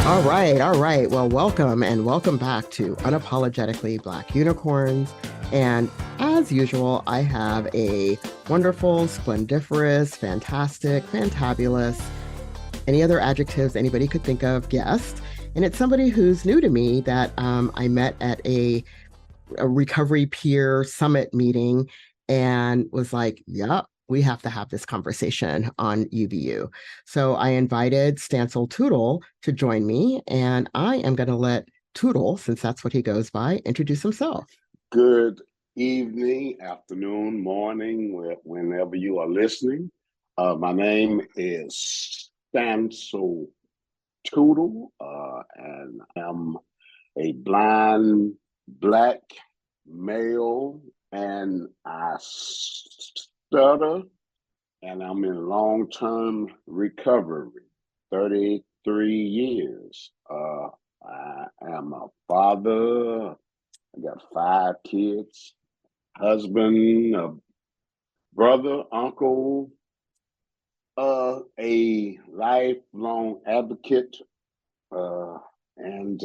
All right, all right. Well, welcome and welcome back to Unapologetically Black Unicorns. And as usual, I have a wonderful, splendiferous, fantastic, fantabulous, any other adjectives anybody could think of guest. And it's somebody who's new to me that I met at a recovery peer summit meeting and was like, yep, we have to have this conversation on UBU. So I invited Stancil Tootle to join me, and I am going to let Tootle, since that's what he goes by, introduce himself. Good evening, afternoon, morning, whenever you are listening. My name is Stancil Tootle, and I'm a blind Black male, and I stutter, and I'm in long-term recovery, 33 years. I am a father. I got 5 kids, husband, a brother, uncle, a lifelong advocate, and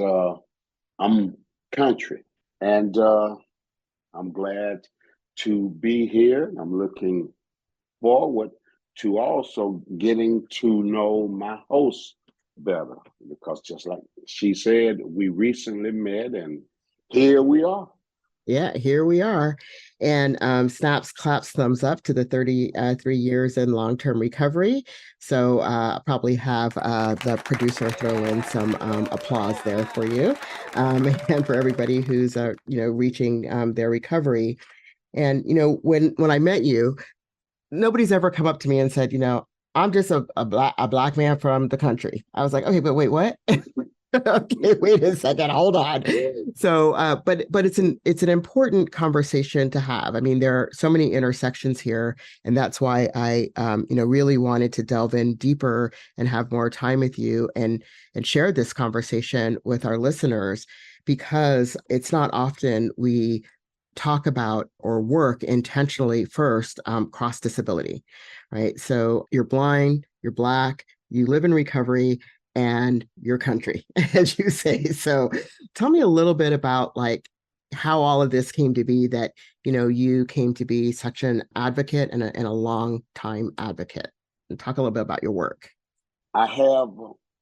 I'm country. And I'm glad to be here. I'm looking forward to also getting to know my host better, because just like she said, we recently met and here we are. Yeah, here we are. And snaps, claps, thumbs up to the 33 years in long-term recovery. So I'll probably have the producer throw in some applause there for you, and for everybody who's reaching their recovery. And when I met you, nobody's ever come up to me and said, I'm just a black man from the country. I was like, okay, but wait, what? Okay, wait a second, hold on. So, but it's an important conversation to have. I mean, there are so many intersections here, and that's why I, really wanted to delve in deeper and have more time with you and share this conversation with our listeners, because it's not often we talk about or work intentionally first cross disability, right? So you're blind, you're Black, you live in recovery, and your country, as you say. So tell me a little bit about like how all of this came to be, that you came to be such an advocate and a long time advocate, and talk a little bit about your work. I have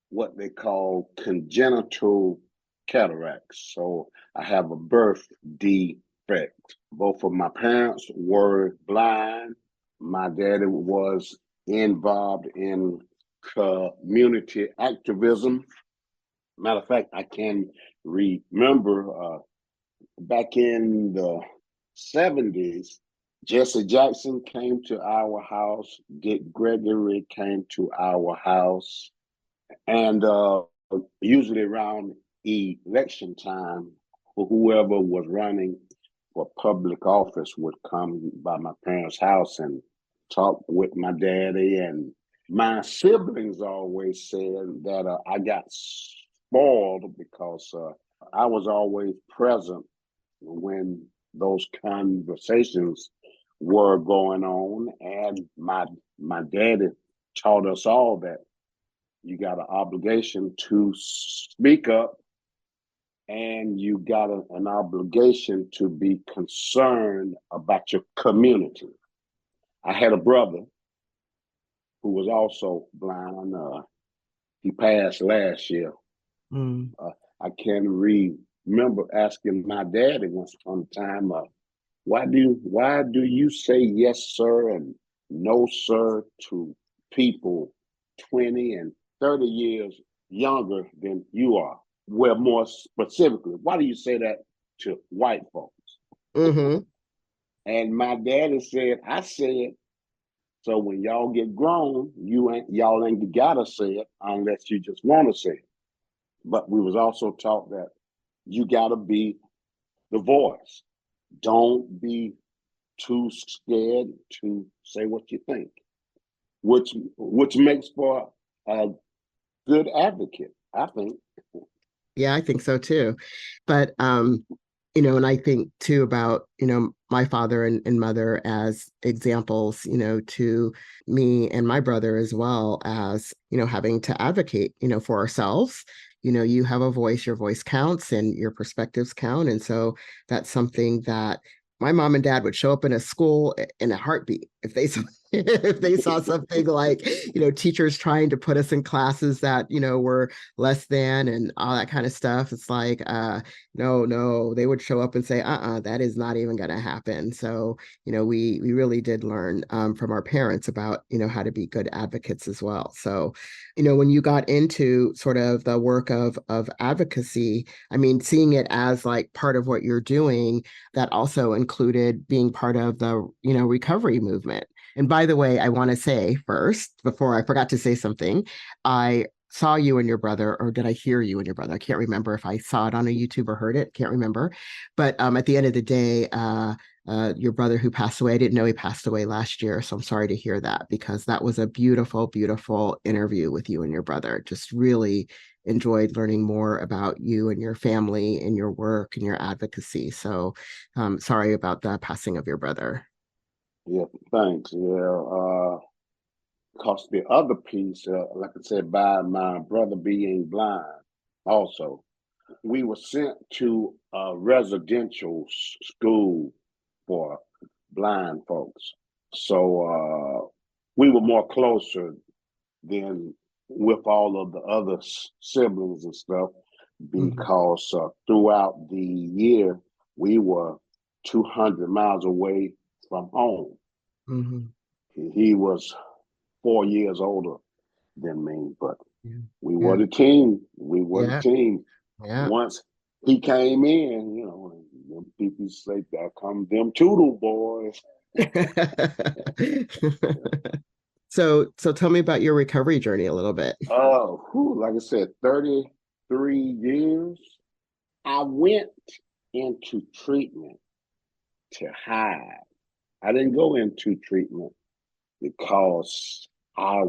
what they call congenital cataracts. So I have a birth defect. Both of my parents were blind. My daddy was involved in community activism. Matter of fact, I can remember back in the 70s, Jesse Jackson came to our house, Dick Gregory came to our house, and usually around election time, whoever was running for public office would come by my parents' house and talk with my daddy. And my siblings always said that I got spoiled because I was always present when those conversations were going on. And my daddy taught us all that you got an obligation to speak up, and you got an obligation to be concerned about your community. I had a brother who was also blind. He passed last year. Mm. I can remember asking my daddy once upon a time, why do you say yes, sir, and no, sir, to people 20 and 30 years younger than you are? Well, more specifically, why do you say that to white folks? Mm-hmm. And my daddy said, I said, so when y'all get grown, y'all ain't gotta say it unless you just want to say it. But we was also taught that you gotta be the voice. Don't be too scared to say what you think, which makes for a good advocate, I think. Yeah, I think so too. But and I think too about, my father and mother as examples, to me and my brother, as well as, having to advocate, for ourselves, you have a voice, your voice counts and your perspectives count. And so that's something that my mom and dad would show up in a school in a heartbeat if they saw if they saw something like teachers trying to put us in classes that were less than and all that kind of stuff. It's like no, they would show up and say that is not even going to happen. So we really did learn from our parents about how to be good advocates as well. So when you got into sort of the work of advocacy, I mean, seeing it as like part of what you're doing, that also included being part of the recovery movement. And by the way, I want to say first, before I forgot to say something, I saw you and your brother, or did I hear you and your brother? I can't remember if I saw it on a YouTube or heard it. Can't remember. But at the end of the day, your brother who passed away, I didn't know he passed away last year. So I'm sorry to hear that, because that was a beautiful, beautiful interview with you and your brother. Just really enjoyed learning more about you and your family and your work and your advocacy. So sorry about the passing of your brother. Yeah, thanks. Yeah, because the other piece, like I said, by my brother being blind, also, we were sent to a residential school for blind folks. So we were more closer than with all of the other siblings and stuff, Mhm, because throughout the year, we were 200 miles away from home. mhm. He was 4 years older than me, but Yeah, we were yeah, the team. We were the yeah, team. yeah. Once he came in, them people say, "There come them Tootle boys." So tell me about your recovery journey a little bit. Like I said, 33 years. I went into treatment to hide. I didn't go into treatment because I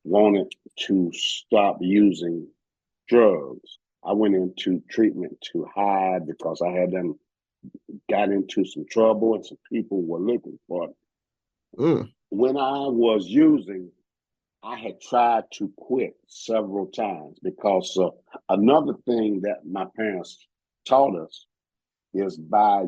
wanted to stop using drugs. I went into treatment to hide because I had done got into some trouble and some people were looking for it. Mm, When I was using, I had tried to quit several times because another thing that my parents taught us is by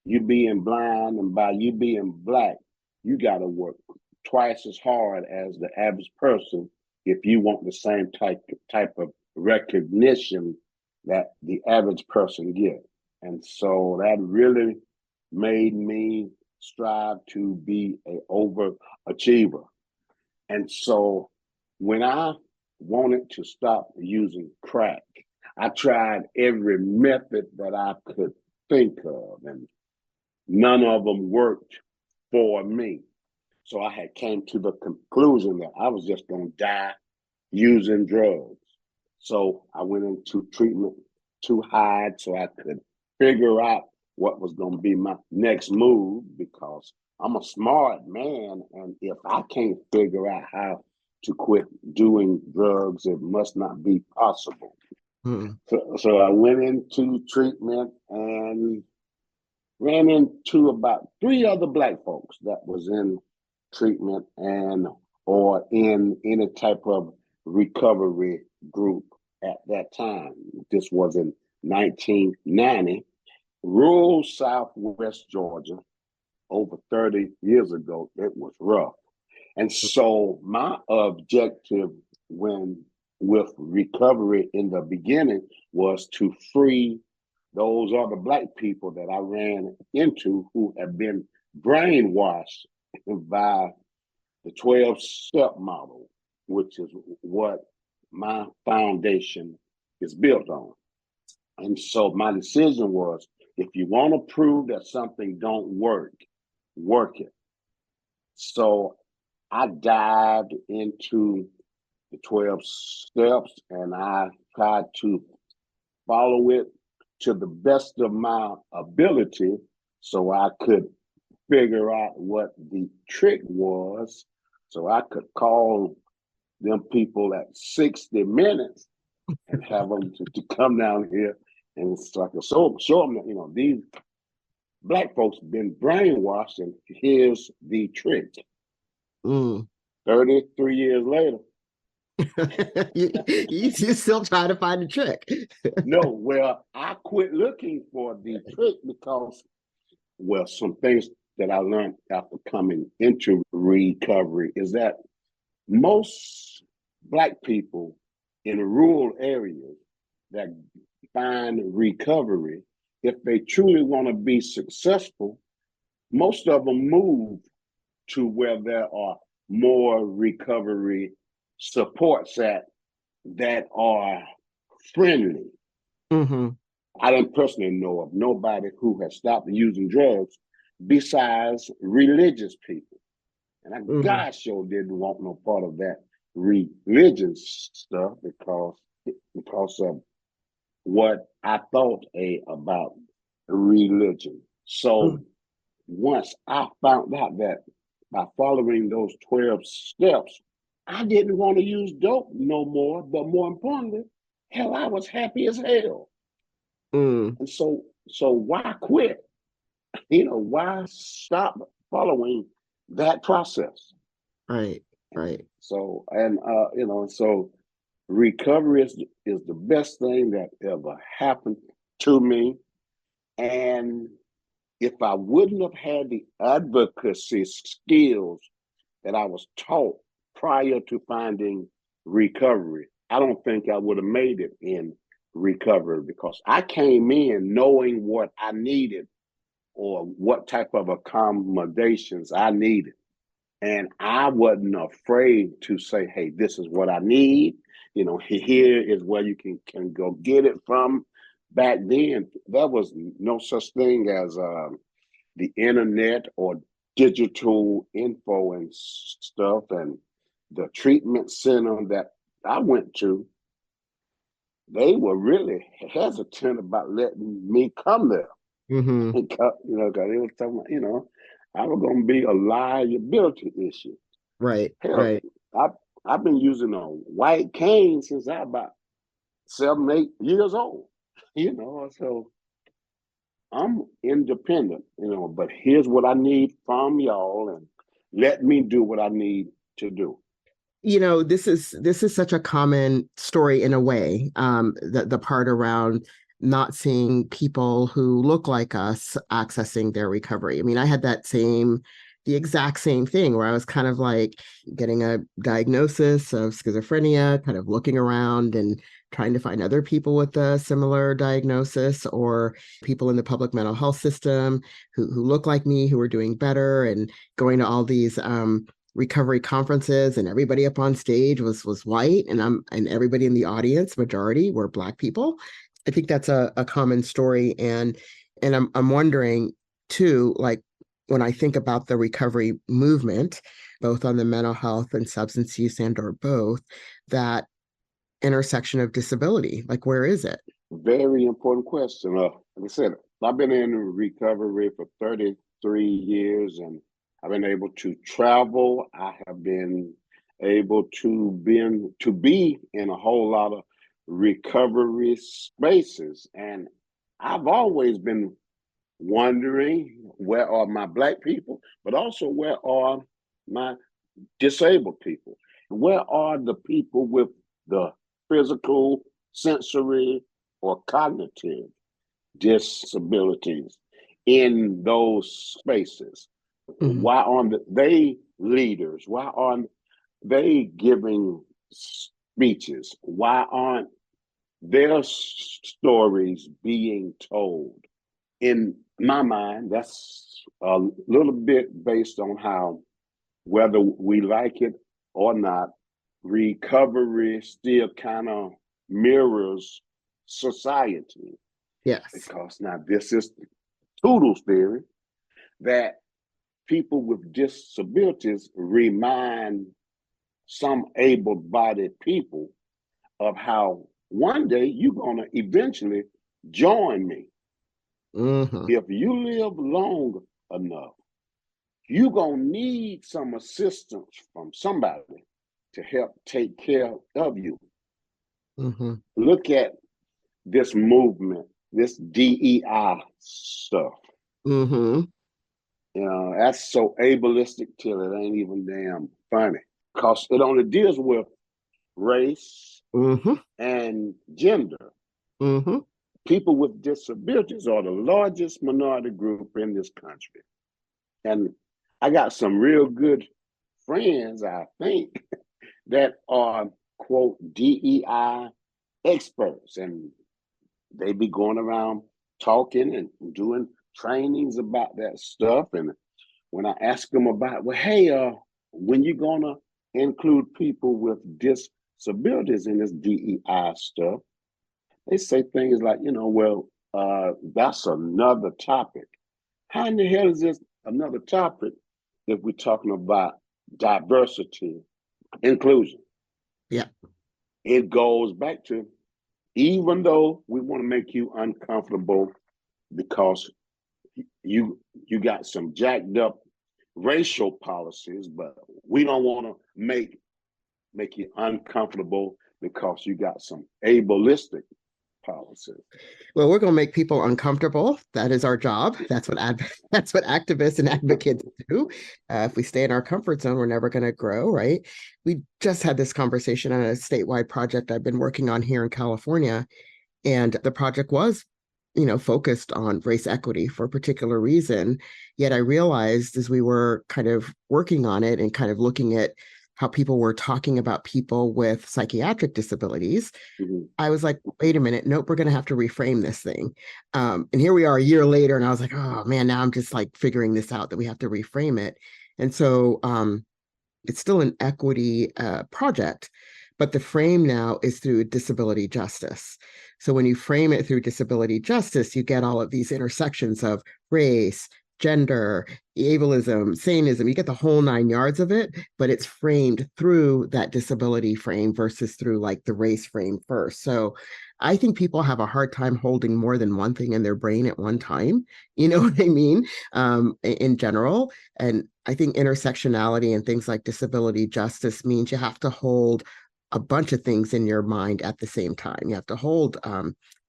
you being blind and by you being black, you got to work twice as hard as the average person if you want the same type of recognition that the average person get. And so that really made me strive to be a overachiever. And so when I wanted to stop using crack, I tried every method that I could think of, and none of them worked for me. So I had came to the conclusion that I was just going to die using drugs. So I went into treatment to hide so I could figure out what was going to be my next move, because I'm a smart man. And if I can't figure out how to quit doing drugs, it must not be possible. mm, So I went into treatment and ran into about three other black folks that was in treatment and or in any type of recovery group at that time. This was in 1990, rural Southwest Georgia. Over 30 years ago, it was rough. And so my objective when with recovery in the beginning was to free those other black people that I ran into who had been brainwashed by the 12-step model, which is what my foundation is built on. And so my decision was, if you want to prove that something don't work, work it. So I dived into the 12 steps and I tried to follow it to the best of my ability so I could figure out what the trick was, so I could call them people at 60 minutes and have them to come down here and so I could show them that, these black folks been brainwashed and here's the trick. mm. 33 years later, You still try to find a trick. No, well, I quit looking for the trick because, well, some things that I learned after coming into recovery is that most Black people in rural areas that find recovery, if they truly want to be successful, most of them move to where there are more recovery supports that are friendly. Mm-hmm. I don't personally know of nobody who has stopped using drugs besides religious people. And I Mm-hmm. God sure didn't want no part of that religious stuff because of what I thought about religion. So once I found out that by following those 12 steps, I didn't want to use dope no more. But more importantly, hell, I was happy as hell. Mm-hmm. And so why quit? Why stop following that process? Right. Right. So so recovery is the best thing that ever happened to me. And if I wouldn't have had the advocacy skills that I was taught prior to finding recovery, I don't think I would have made it in recovery because I came in knowing what I needed or what type of accommodations I needed. And I wasn't afraid to say, hey, this is what I need. Here is where you can go get it from. Back then, there was no such thing as the internet or digital info and stuff. And the treatment center that I went to, they were really hesitant about letting me come there. Mm-hmm. Because they were talking about, I was going to be a liability issue. Right. Hell, Right. I, I've been using a white cane since I about 7, 8 years old, so I'm independent, but here's what I need from y'all and let me do what I need to do. This is such a common story in a way, the part around not seeing people who look like us accessing their recovery. I mean, I had the exact same thing where I was kind of like getting a diagnosis of schizophrenia, kind of looking around and trying to find other people with a similar diagnosis or people in the public mental health system who look like me, who are doing better, and going to all these recovery conferences, and everybody up on stage was white, and everybody in the audience, majority, were Black people. I think that's a common story, and I'm wondering too, like when I think about the recovery movement, both on the mental health and substance use and or both, that intersection of disability, like where is it? Very important question. Like I said, I've been in recovery for 33 years and I've been able to travel. I have been able to be in a whole lot of recovery spaces. And I've always been wondering where are my Black people, but also where are my disabled people? Where are the people with the physical, sensory, or cognitive disabilities in those spaces? Mm-hmm. Why aren't they leaders? Why aren't they giving speeches? Why aren't their stories being told? In my mind, that's a little bit based on how, whether we like it or not, recovery still kind of mirrors society. Yes. Because now this is Tootle's theory that people with disabilities remind some able-bodied people of how one day you're going to eventually join me. Mm-hmm. If you live long enough, you're going to need some assistance from somebody to help take care of you. Mm-hmm. Look at this movement, this DEI stuff. Mm-hmm. That's so ableistic till it ain't even damn funny. Because it only deals with race, Mm-hmm. and gender. Mm-hmm. People with disabilities are the largest minority group in this country. And I got some real good friends, I think, that are, quote, DEI experts. And they be going around talking and doing trainings about that stuff. And when I ask them about, well, hey, when you gonna include people with disabilities in this DEI stuff, they say things like, well, that's another topic. How in the hell is this another topic if we're talking about diversity, inclusion? Yeah. It goes back to, even though we want to make you uncomfortable because you got some jacked up racial policies, but we don't want to make you uncomfortable because you got some ableistic policies. Well, we're going to make people uncomfortable. That is our job. That's what activists and advocates do. If we stay in our comfort zone, we're never going to grow, right? We just had this conversation on a statewide project I've been working on here in California, and the project was, focused on race equity for a particular reason. Yet I realized as we were kind of working on it and kind of looking at how people were talking about people with psychiatric disabilities, Mm-hmm. I was like, wait a minute, nope, we're going to have to reframe this thing. And here we are a year later, and I was like, oh man, now I'm just like figuring this out that we have to reframe it. And so it's still an equity project, but the frame now is through disability justice. So when you frame it through disability justice, you get all of these intersections of race, gender, ableism, saneism. You get the whole 9 yards of it, but it's framed through that disability frame versus through like the race frame first. So I think people have a hard time holding more than one thing in their brain at one time. You know what I mean? In general. And I think intersectionality and things like disability justice means you have to hold a bunch of things in your mind at the same time. You have to hold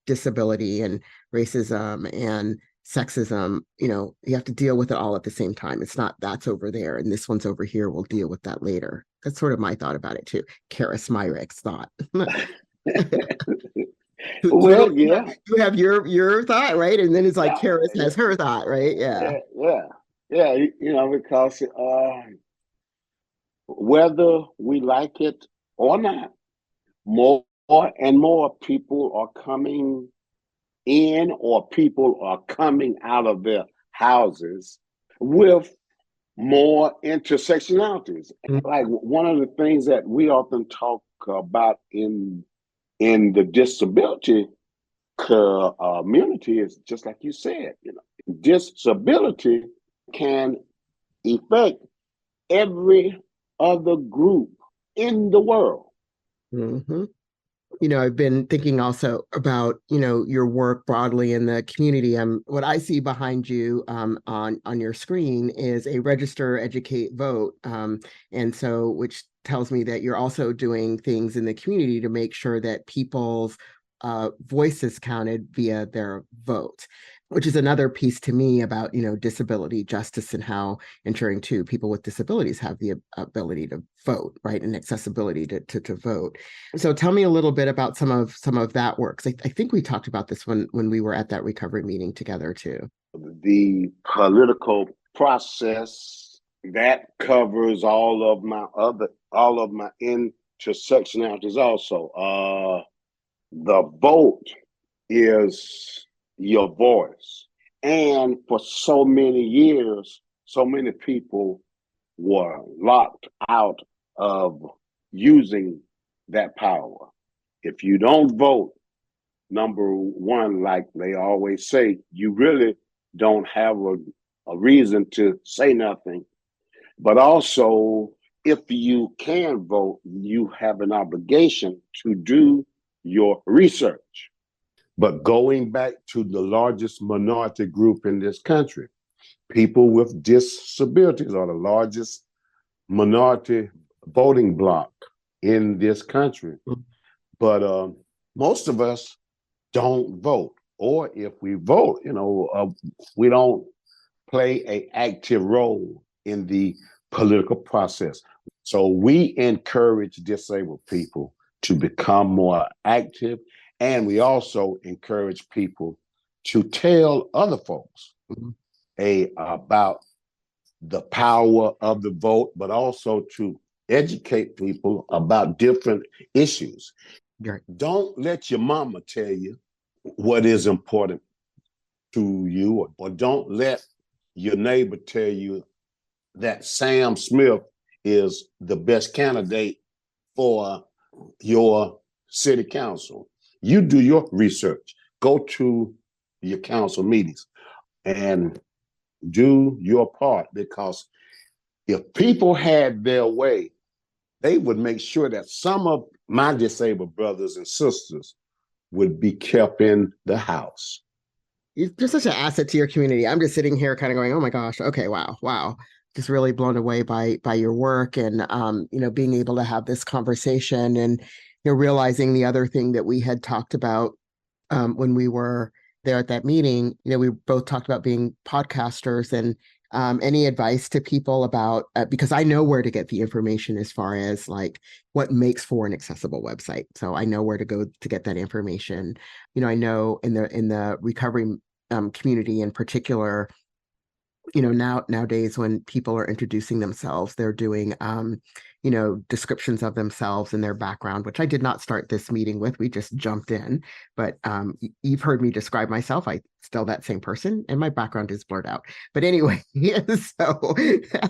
disability and racism and sexism. You have to deal with it all at the same time. It's not that's over there and this one's over here. We'll deal with that later. That's sort of my thought about it too. Karis Meyrick's thought. Well, yeah, You have your thought, right? And then it's like yeah, Karis has her thought, right? Yeah. yeah. Because whether we like it or not, more and more people are coming in, or people are coming out of their houses with more intersectionalities. Like one of the things that we often talk about in the disability community is just like you said. Disability can affect every other group in the world. Mm-hmm. I've been thinking also about, your work broadly in the community. What I see behind you on your screen is a register, educate, vote. And so, which tells me that you're also doing things in the community to make sure that people's voices counted via their vote, which is another piece to me about, disability justice and how ensuring too people with disabilities have the ability to vote, right, and accessibility to vote. So tell me a little bit about some of that work. 'Cause I think we talked about this when we were at that recovery meeting together too. The political process that covers all of my intersectionalities also. The vote is your voice. And for so many years, so many people were locked out of using that power. If you don't vote, number one, like they always say, you really don't have a reason to say nothing. But also, if you can vote, you have an obligation to do your research. But going back to the largest minority group in this country, people with disabilities are the largest minority voting bloc in this country. But most of us don't vote. Or if we vote, we don't play an active role in the political process. So we encourage disabled people to become more active. And we also encourage people to tell other folks about the power of the vote, but also to educate people about different issues. Right. Don't let your mama tell you what is important to you, or don't let your neighbor tell you that Sam Smith is the best candidate for your city council. You do your research. Go to your council meetings and do your part, because if people had their way, they would make sure that some of my disabled brothers and sisters would be kept in the house. You're just such an asset to your community. I'm just sitting here kind of going, oh my gosh, okay, wow, wow. Just really blown away by your work and being able to have this conversation and realizing the other thing that we had talked about when we were there at that meeting. We both talked about being podcasters and any advice to people about because I know where to get the information as far as like what makes for an accessible website. So I know where to go to get that information. I know in the recovery community in particular, nowadays when people are introducing themselves, they're doing descriptions of themselves and their background, which I did not start this meeting with. We just jumped in, but you've heard me describe myself. I still that same person and my background is blurred out. But anyway, so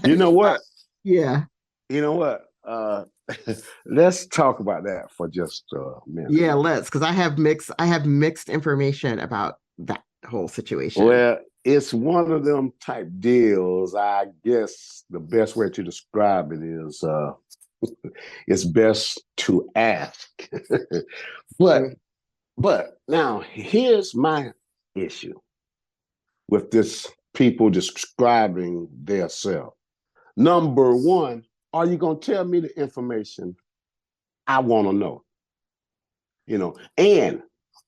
you know what? Yeah. You know what? Let's talk about that for just a minute. Yeah, let's, because I have mixed information about that whole situation. Well, it's one of them type deals. I guess the best way to describe it is it's best to ask. But now here's my issue with this people describing their self. Number one, are you gonna tell me the information I want to know? And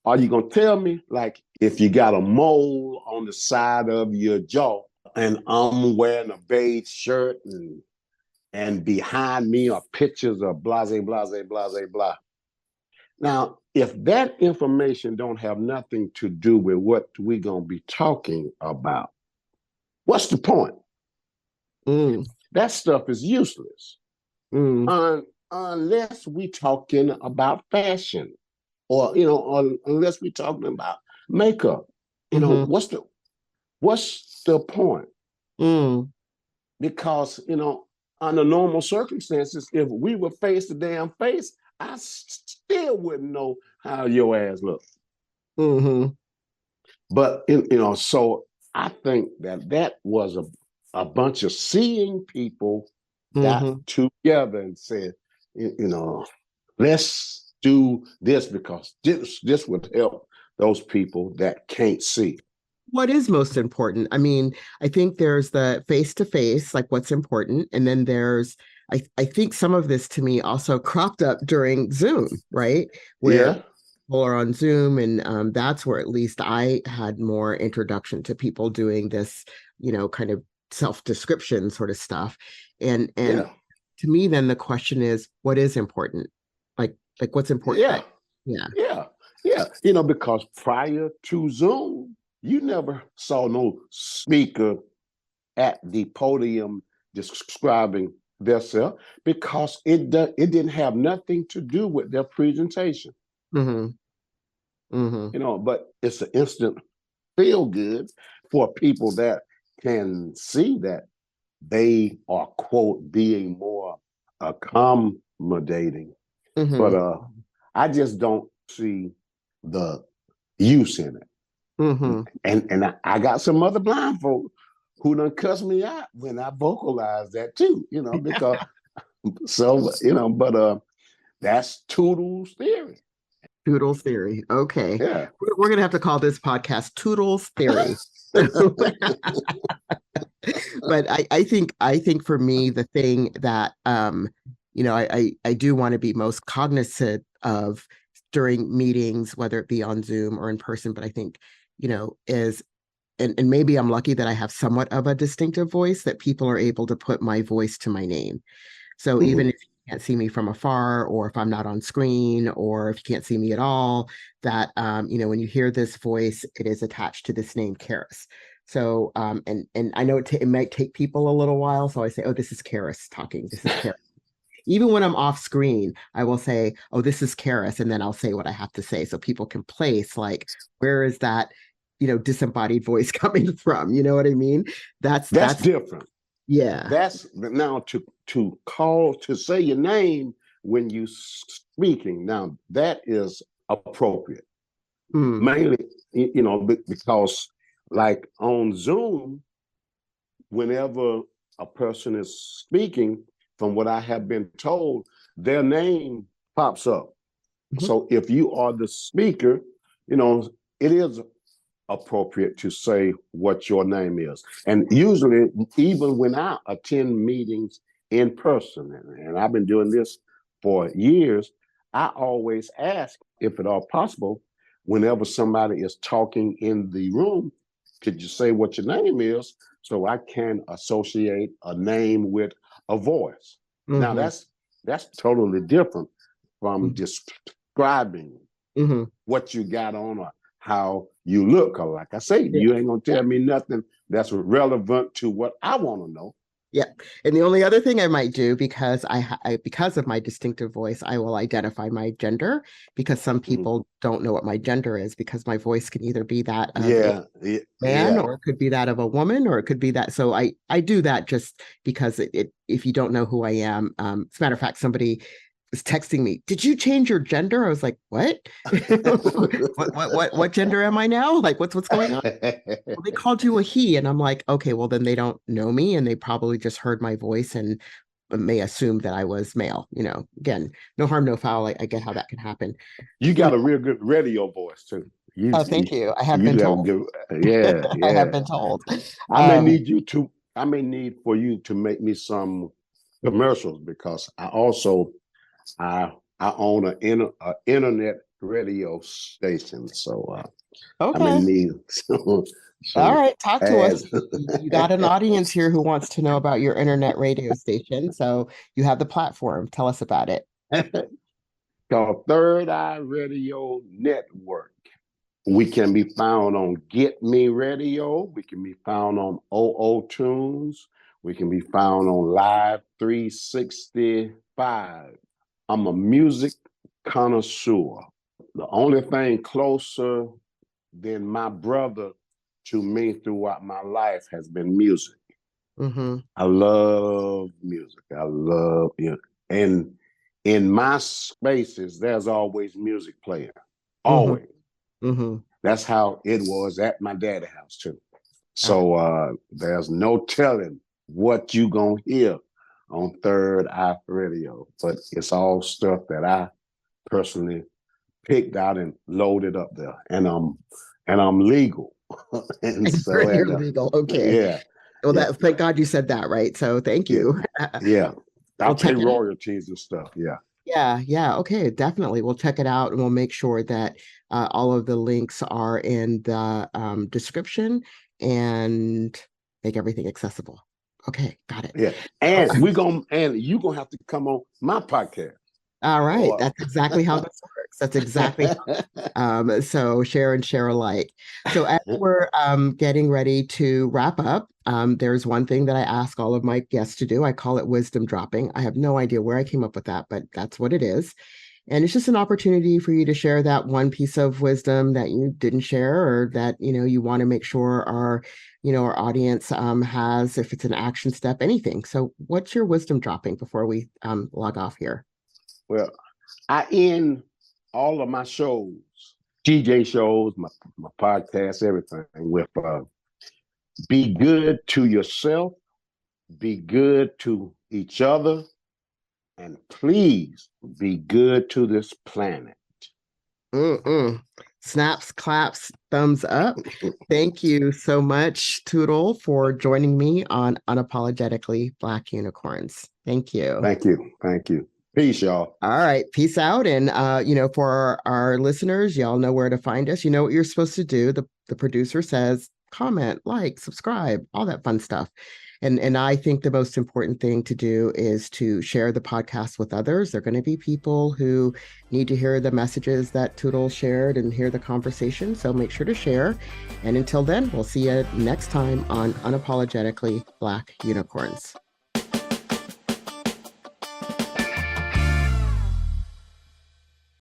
are you gonna tell me, like, if you got a mole on the side of your jaw and I'm wearing a beige shirt and behind me are pictures of blase, blase, blase, blah. Now, if that information don't have nothing to do with what we're gonna be talking about, what's the point? That stuff is useless. Unless we talking about fashion, or unless we talking about makeup. What's the point? Because under normal circumstances, if we were face to damn face, I still wouldn't know how your ass looked. But so I think that was a bunch of seeing people got together and said, let's do this because this would help those people that can't see. What is most important? I mean, I think there's the face-to-face, like what's important. And then there's, I think some of this to me also cropped up during Zoom, right? Where people are on Zoom, and that's where at least I had more introduction to people doing this, kind of self-description sort of stuff. And to me, then the question is, what is important? Like what's important? Yeah. Because prior to Zoom, you never saw no speaker at the podium describing themselves, because it didn't have nothing to do with their presentation. But it's an instant feel good for people that can see that they are, quote, being more accommodating. But I just don't see the use in it. And I got some other blind folk who done cuss me out when I vocalize that too, because but that's Tootle's theory. Tootle's theory. Okay. Yeah. We're gonna have to call this podcast Tootle's Theory. But I think for me, the thing that I do want to be most cognizant of during meetings, whether it be on Zoom or in person, but I think is, and maybe I'm lucky that I have somewhat of a distinctive voice, that people are able to put my voice to my name. So even if you can't see me from afar, or if I'm not on screen, or if you can't see me at all, that when you hear this voice, it is attached to this name, Karis. So, and I know it might take people a little while, so I say, oh, this is Karis talking. This is Karis. Even when I'm off screen, I will say, oh, this is Karis, and then I'll say what I have to say so people can place like, where is that, disembodied voice coming from? You know what I mean? That's different. Yeah. That's now to say your name when you speaking. Now that is appropriate. Mainly, because like on Zoom, whenever a person is speaking, from what I have been told, their name pops up. So if you are the speaker, it is appropriate to say what your name is. And usually, even when I attend meetings in person, and I've been doing this for years, I always ask, if at all possible, whenever somebody is talking in the room, could you say what your name is so I can associate a name with a voice? Now that's totally different from describing what you got on or how you look. Or like I say, you ain't gonna tell me nothing that's relevant to what I want to know. Yeah. And the only other thing I might do, because because of my distinctive voice, I will identify my gender, because some people don't know what my gender is, because my voice can either be that of a man, or it could be that of a woman, or it could be that. So I do that just because if you don't know who I am, as a matter of fact, somebody was texting me, did you change your gender? I was like, what? what gender am I now? Like, what's going on? Well, they called you a he, and I'm like, okay, well then they don't know me, and they probably just heard my voice and may assume that I was male. Again, no harm, no foul. I get how that can happen. You got a real good radio voice too. Oh, thank you. I have been told. Yeah. I have been told. I may need for you to make me some commercials, because I own an internet radio station, so okay. I'm in need. All right, talk to us. You got an audience here who wants to know about your internet radio station, so you have the platform. Tell us about it. Called Third Eye Radio Network. We can be found on Get Me Radio. We can be found on OO Tunes. We can be found on Live 365. I'm a music connoisseur. The only thing closer than my brother to me throughout my life has been music. I love music. I love and in my spaces, there's always music playing. Always. That's how it was at my daddy's house too. So there's no telling what you gonna hear on Third Eye Radio, but it's all stuff that I personally picked out and loaded up there, and I'm legal. And so you're legal, okay. Yeah. Well, thank God you said that, right? So thank you. Yeah. I'll pay royalties and stuff. Yeah. Yeah. Okay, definitely. We'll check it out, and we'll make sure that all of the links are in the description and make everything accessible. Okay, got it. Yeah. And you're gonna have to come on my podcast. All right. That's exactly how this works. That's exactly how, so share and share alike. So as we're getting ready to wrap up, there's one thing that I ask all of my guests to do. I call it wisdom dropping. I have no idea where I came up with that, but that's what it is. And it's just an opportunity for you to share that one piece of wisdom that you didn't share, or that, you want to make sure our audience has, if it's an action step, anything. So what's your wisdom dropping before we log off here? Well, I end all of my shows, DJ shows, my podcast, everything with be good to yourself, be good to each other, and please be good to this planet. Snaps, claps, thumbs up. Thank you so much, Tootle, for joining me on Unapologetically Black Unicorns. Thank you. Thank you. Thank you. Peace, y'all. All right. Peace out. And, for our listeners, y'all know where to find us. You know what you're supposed to do. The producer says, comment, like, subscribe, all that fun stuff. And I think the most important thing to do is to share the podcast with others. There are going to be people who need to hear the messages that Tootle shared and hear the conversation. So make sure to share. And until then, we'll see you next time on Unapologetically Black Unicorns.